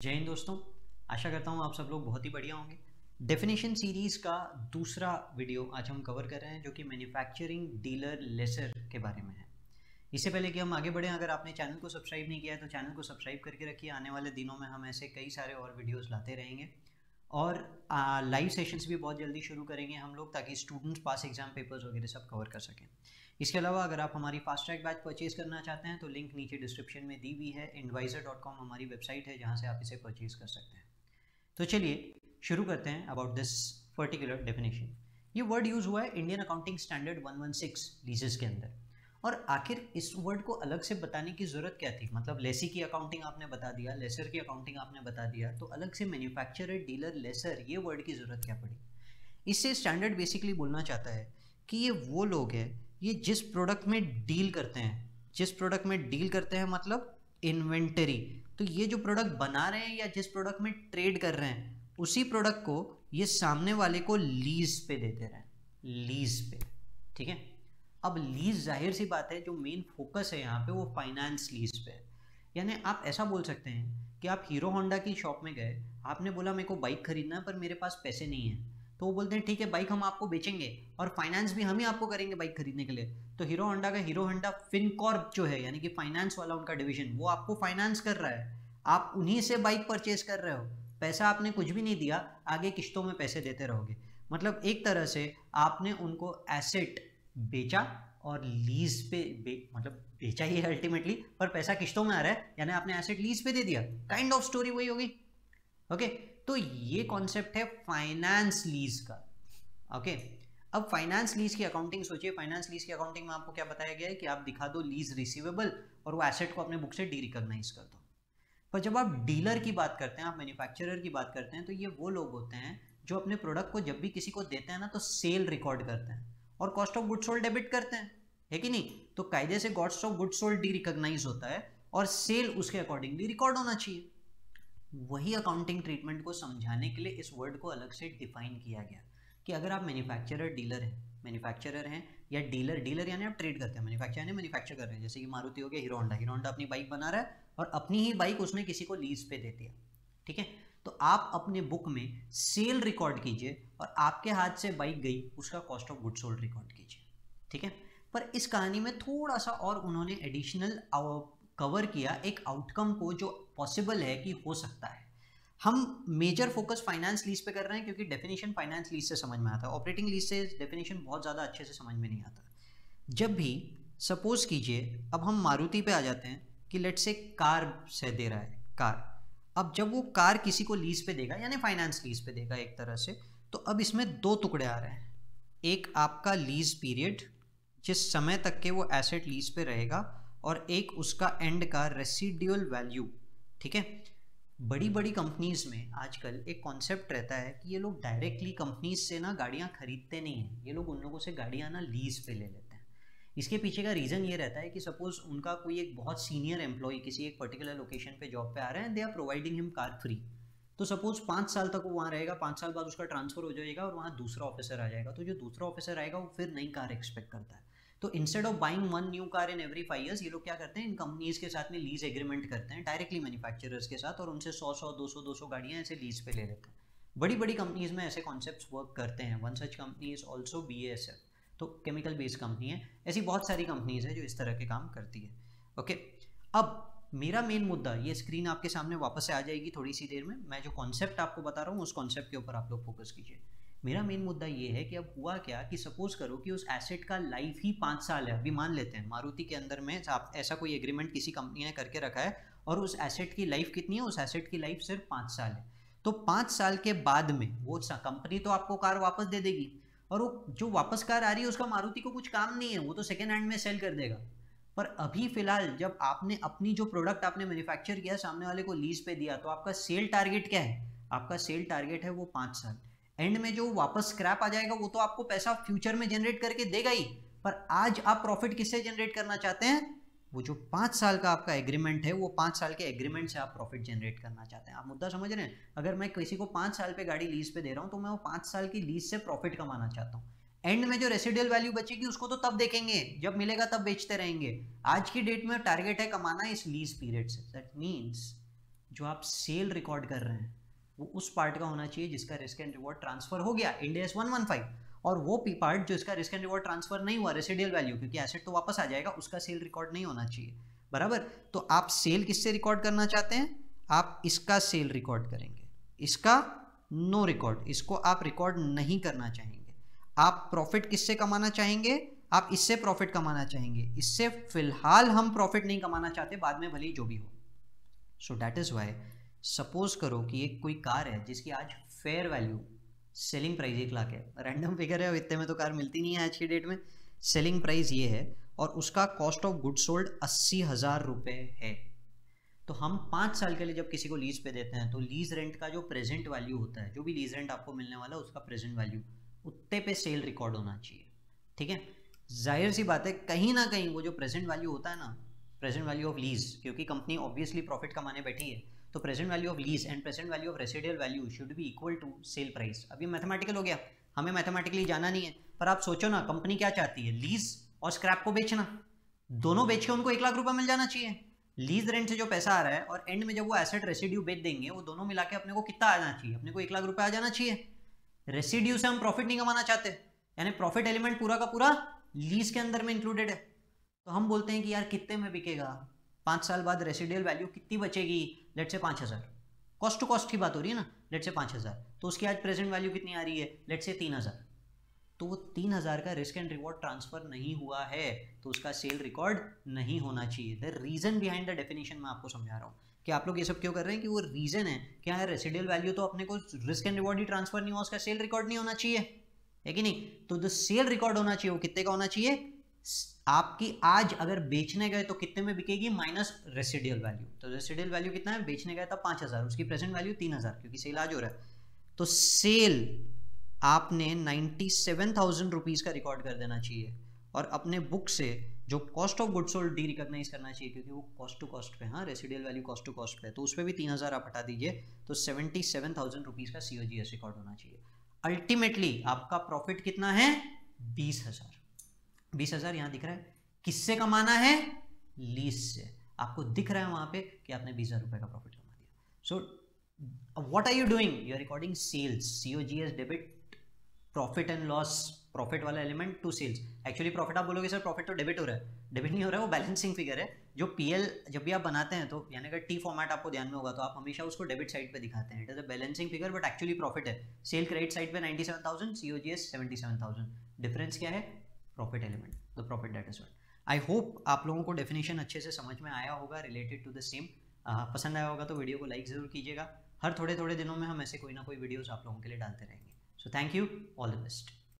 जय हिंद दोस्तों, आशा करता हूँ आप सब लोग बहुत ही बढ़िया होंगे। डेफिनेशन सीरीज़ का दूसरा वीडियो आज हम कवर कर रहे हैं जो कि मैन्युफैक्चरिंग डीलर लेसर के बारे में है। इससे पहले कि हम आगे बढ़ें, अगर आपने चैनल को सब्सक्राइब नहीं किया है तो चैनल को सब्सक्राइब करके रखिए। आने वाले दिनों में हम ऐसे कई सारे और वीडियोज़ लाते रहेंगे और लाइव सेशंस भी बहुत जल्दी शुरू करेंगे हम लोग, ताकि स्टूडेंट्स पास एग्जाम पेपर्स वगैरह सब कवर कर सकें। इसके अलावा अगर आप हमारी फास्ट ट्रैक बैच परचेज करना चाहते हैं तो लिंक नीचे डिस्क्रिप्शन में दी हुई है। invisor.com हमारी वेबसाइट है जहां से आप इसे परचेज कर सकते हैं। तो चलिए शुरू करते हैं अबाउट दिस पर्टिकुलर डेफिनेशन। ये वर्ड यूज़ हुआ है इंडियन अकाउंटिंग स्टैंडर्ड 116 लीजेस के अंदर। और आखिर इस वर्ड को अलग से बताने की ज़रूरत क्या थी? मतलब लेसी की अकाउंटिंग आपने बता दिया, लेसर की अकाउंटिंग आपने बता दिया, तो अलग से मैन्युफैक्चरर डीलर लेसर ये वर्ड की ज़रूरत क्या पड़ी? इससे स्टैंडर्ड बेसिकली बोलना चाहता है कि ये वो लोग हैं, ये जिस प्रोडक्ट में डील करते हैं, जिस प्रोडक्ट में डील करते हैं मतलब इन्वेंटरी। तो ये जो प्रोडक्ट बना रहे हैं या जिस प्रोडक्ट में ट्रेड कर रहे हैं, उसी प्रोडक्ट को ये सामने वाले को लीज पे देते रहे, लीज पे। ठीक है, अब लीज जाहिर सी बात है, जो मेन फोकस है यहाँ पे वो फाइनेंस लीज पे है। यानी आप ऐसा बोल सकते हैं कि आप हीरो होंडा की शॉप में गए, आपने बोला मेरे को बाइक खरीदना है पर मेरे पास पैसे नहीं है, तो वो बोलते हैं ठीक है बाइक हम आपको बेचेंगे और फाइनेंस भी हम ही आपको करेंगे बाइक खरीदने के लिए। तो हीरो होंडा का हीरो होंडा फिनकॉर्प जो है, यानी कि फाइनेंस वाला उनका डिवीजन, वो आपको फाइनेंस कर रहा है, आप उन्हीं से बाइक परचेज कर रहे हो, पैसा आपने कुछ भी नहीं दिया, आगे किश्तों में पैसे देते रहोगे। मतलब एक तरह से आपने उनको एसेट बेचा और लीज पे मतलब बेचा ही है अल्टीमेटली, पर पैसा किश्तों में आ रहा है, यानी आपने एसेट लीज पे दे दिया। काइंड ऑफ स्टोरी वही होगी। ओके, तो ये कॉन्सेप्ट है फाइनेंस लीज का। ओके, अब फाइनेंस लीज की अकाउंटिंग सोचिए। फाइनेंस लीज की अकाउंटिंग में आपको क्या बताया गया है कि आप दिखा दो लीज रिसीवेबल और वो एसेट को अपने बुक से डी रिकॉग्नाइज कर दो। पर जब आप डीलर की बात करते हैं, आप मैन्युफैक्चरर की बात करते हैं, तो ये वो लोग होते हैं जो अपने प्रोडक्ट को जब भी किसी को देते हैं ना, तो सेल रिकॉर्ड करते हैं और cost of good sold debit करते हैं, है कि नहीं? तो कायदे से cost of good sold derecognise होता है और सेल उसके अकॉर्डिंगली रिकॉर्ड होना चाहिए। वही अकाउंटिंग ट्रीटमेंट को समझाने के लिए इस वर्ड को अलग से डिफाइन किया गया कि अगर आप मैन्युफैक्चरर हैं या डीलर यानी आप ट्रेड करते हैं, मैन्युफैक्चर यानी मैन्युफैक्चर कर रहे हैं। जैसे कि मारुति हो गया, हीरो होंडा अपनी बाइक बना रहा है और अपनी ही बाइक उसने किसी को लीज पे दे दिया। ठीक है, तो आप अपने बुक में सेल रिकॉर्ड कीजिए और आपके हाथ से बाइक गई, उसका cost of good sold record कीजिए। ठीक है, पर इस कहानी में थोड़ा सा और उन्होंने एडिशनल कवर किया एक आउटकम को जो पॉसिबल है कि हो सकता है। हम मेजर फोकस फाइनेंस लीज पे कर रहे हैं क्योंकि डेफिनेशन फाइनेंस लीज से समझ में आता है, ऑपरेटिंग लीज से डेफिनेशन बहुत ज़्यादा अच्छे से समझ में नहीं आता। जब भी सपोज कीजिए, अब हम मारुति पे आ जाते हैं कि लेट्स से कार से दे रहा है कार। अब जब वो कार किसी को लीज पे देगा, यानी फाइनेंस लीज पे देगा एक तरह से, तो अब इसमें दो टुकड़े आ रहे हैं। एक आपका लीज पीरियड, जिस समय तक के वो एसेट लीज पे रहेगा, और एक उसका एंड का रेसिडुअल वैल्यू। ठीक है, बड़ी बड़ी कंपनीज में आजकल एक कॉन्सेप्ट रहता है कि ये लोग डायरेक्टली कंपनीज से ना गाड़ियाँ खरीदते नहीं हैं, ये लोग उन लोगों से गाड़ियाँ ना लीज पे ले लेते हैं। इसके पीछे का रीज़न ये रहता है कि सपोज उनका कोई एक बहुत सीनियर एम्प्लॉय किसी एक पर्टिकुलर लोकेशन पे जॉब पे आ रहे हैं, they are providing him car free. तो सपोज 5 साल तक वो वहाँ रहेगा, 5 साल बाद उसका ट्रांसफर हो जाएगा और वहाँ दूसरा ऑफिसर आ जाएगा। तो जो दूसरा ऑफिसर आएगा वो फिर नई कार एक्सपेक्ट करता है। तो instead of buying 1 new car in every 5 years, ये लोग क्या करते हैं, इन कंपनीज के साथ में लीज एग्रीमेंट करते हैं डायरेक्टली मैन्युफैक्चरर्स के साथ, और उनसे 100 गाड़ियाँ ऐसे लीज पे ले लेते हैं। बड़ी बड़ी कंपनीज में ऐसे कॉन्सेप्ट्स वर्क करते हैं। One such company is also BASF, तो केमिकल बेस्ड कंपनी है। ऐसी बहुत सारी कंपनीज है जो इस तरह के काम करती है। ओके, अब मेरा मेन मुद्दा, ये स्क्रीन आपके सामने वापस से आ जाएगी थोड़ी सी देर में, मैं जो कॉन्सेप्ट आपको बता रहा हूँ उस कॉन्सेप्ट के ऊपर आप लोग फोकस कीजिए। मेरा मेन मुद्दा ये है कि अब हुआ क्या कि सपोज करो कि उस एसेट का लाइफ ही 5 साल है। अभी मान लेते हैं मारुति के अंदर में ऐसा कोई एग्रीमेंट किसी कंपनी ने करके रखा है और उस एसेट की लाइफ कितनी है, उस एसेट की लाइफ सिर्फ 5 साल है। तो 5 साल के बाद में वो कंपनी तो आपको कार वापस दे देगी, और वो जो वापस कार आ रही है उसका मारुति को कुछ काम नहीं है, वो तो सेकेंड हैंड में सेल कर देगा। पर अभी फिलहाल जब आपने अपनी जो प्रोडक्ट आपने मैन्युफैक्चर किया सामने वाले को लीज पे दिया, तो आपका सेल टारगेट क्या है? आपका सेल टारगेट है वो 5 साल। एंड में जो वापस स्क्रैप आ जाएगा वो तो आपको पैसा फ्यूचर में जनरेट करके देगा ही, पर आज आप प्रॉफिट किससे जनरेट करना चाहते हैं? वो जो 5 साल का आपका एग्रीमेंट है, वो 5 साल के एग्रीमेंट से आप प्रॉफिट जनरेट करना चाहते हैं। आप मुद्दा समझ रहे हैं? अगर मैं किसी को 5 साल पे गाड़ी लीज पे दे रहा हूँ तो मैं वो 5 साल की लीज से प्रॉफिट कमाना चाहता हूँ। एंड में जो रेसिडुअल वैल्यू बचेगी उसको तो तब देखेंगे जब मिलेगा, तब बेचते रहेंगे। आज की डेट में टारगेट है कमाना इस लीज पीरियड से। दैट मीन्स जो आप सेल रिकॉर्ड कर रहे हैं वो उस पार्ट का होना चाहिए जिसका रिस्क एंड रिवॉर्ड ट्रांसफर हो गया, इंड AS 115, और वो पार्ट जो इसका रिस्क एंड रिवॉर्ड ट्रांसफर नहीं हुआ, रेसिडियल वैल्यू, क्योंकि एसेट तो वापस आ जाएगा, उसका सेल रिकॉर्ड नहीं होना चाहिए, बराबर। तो आप सेल किससे रिकॉर्ड करना चाहते हैं? आप इसका सेल रिकॉर्ड करेंगे, इसका नो रिकॉर्ड, इसको आप रिकॉर्ड नहीं करना चाहेंगे। आप प्रॉफिट किससे कमाना चाहेंगे? आप इससे प्रॉफिट कमाना चाहेंगे, इससे फिलहाल हम प्रॉफिट नहीं कमाना चाहते, बाद में भले ही जो भी हो। So that is why, suppose करो कि एक कोई कार है जिसकी आज fair value, selling price 1 lakh है, रैंडम फिगर है, इतने में तो कार मिलती नहीं है आज की डेट में, सेलिंग प्राइस ये है और उसका कॉस्ट ऑफ गुड सोल्ड 80,000 रुपये है। तो हम 5 साल के लिए जब किसी को लीज पे देते हैं तो लीज रेंट का जो प्रेजेंट वैल्यू होता है, जो भी लीज रेंट आपको मिलने वाला है उसका प्रेजेंट वैल्यू, उतने पे सेल रिकॉर्ड होना चाहिए, ठीक है। जाहिर सी बात है कहीं ना कहीं वो जो प्रेजेंट वैल्यू होता है ना, प्रेजेंट वैल्यू ऑफ लीज, क्योंकि कंपनी ऑब्वियसली प्रॉफिट कमाने बैठी है, तो present value of lease and present value of residual value should be equal to sale price. अब ये मैथमेटिकल हो गया, हमें मैथमेटिकली जाना नहीं है, पर आप सोचो ना कंपनी क्या चाहती है, लीज और स्क्रैप को बेचना, दोनों बेच के उनको 1 लाख रुपए मिल जाना चाहिए। लीज रेंट से जो पैसा आ रहा है और एंड में जब वो एसेट रेसिड्यू बेच देंगे, वो दोनों मिला के अपने को कितना आ जाना चाहिए? अपने को 1 लाख रुपए आ जाना चाहिए। रेसिड्यू से हम प्रॉफिट नहीं कमाना चाहते, यानी प्रॉफिट एलिमेंट पूरा का पूरा लीज के अंदर में इंक्लूडेड है। तो हम बोलते हैं कि यार कितने में बिकेगा, 5 साल बाद रेसिडियल वैल्यू कितनी बचेगी, लेट से 5,000, कॉस्ट टू कॉस्ट की बात हो रही है ना, लेट से 5,000, तो उसकी आज प्रेजेंट वैल्यू कितनी आ रही है, लेट से 3,000, तो वो 3,000 का रिस्क एंड रिवॉर्ड ट्रांसफर नहीं हुआ है, तो उसका सेल रिकॉर्ड नहीं होना चाहिए। The reason behind the definition मैं आपको समझा रहा हूँ कि आप लोग ये सब क्यों कर रहे हैं, कि वो रीजन है कि यार रेसिडियल वैल्यू तो अपने को risk and reward he transfer नहीं हुआ, उसका सेल रिकॉर्ड नहीं होना चाहिए, है कि नहीं। तो जो सेल रिकॉर्ड होना चाहिए वो कितने का होना चाहिए? आपकी आज अगर बेचने गए तो कितने में बिकेगी, माइनस रेसिडियल वैल्यू। तो रेसिडियल वैल्यू कितना है, बेचने गए तब 5,000, उसकी प्रेजेंट वैल्यू 3,000, क्योंकि सेल आज हो रहा है। तो सेल आपने 97,000 रुपीज़ का रिकॉर्ड कर देना चाहिए, और अपने बुक से जो cost of good sold derecognise करना चाहिए, क्योंकि वो कॉस्ट टू कॉस्ट पे, हाँ residual value cost to cost पे, तो उस पर भी 3,000 आप हटा दीजिए, तो 77,000 रुपीज़ का COGS रिकॉर्ड होना चाहिए। अल्टीमेटली आपका प्रॉफिट कितना है, 20,000। 20,000 यहाँ दिख रहा है, किससे कमाना है, लीज से। आपको दिख रहा है वहां पे कि आपने 20,000 रुपए का प्रॉफिट कमा दिया। So what are you doing, you are recording sales, COGS debit, profit and loss, profit वाला element to sales. Actually profit आप बोलोगे सर प्रॉफिट तो डेबिट हो रहा है, डेबिट नहीं हो रहा है, वो बैलेंसिंग फिगर है। जो PL जब भी आप बनाते हैं तो यानी अगर T फॉर्मेट आपको ध्यान में होगा तो आप हमेशा उसको डेबिट साइड पे दिखाते हैं, it is a balancing figure, but actually profit है। सेल क्रेडिट साइड पे 97,000, COGS 77,000, डिफरेंस क्या है, profit element, the profit that is what. I hope आप लोगों को डेफिनेशन अच्छे से समझ में आया होगा रिलेटेड टू द सेम। पसंद आया होगा तो वीडियो को लाइक ज़रूर कीजिएगा। हर थोड़े थोड़े दिनों में हम ऐसे कोई ना कोई वीडियोस आप लोगों के लिए डालते रहेंगे। So thank you, all the best.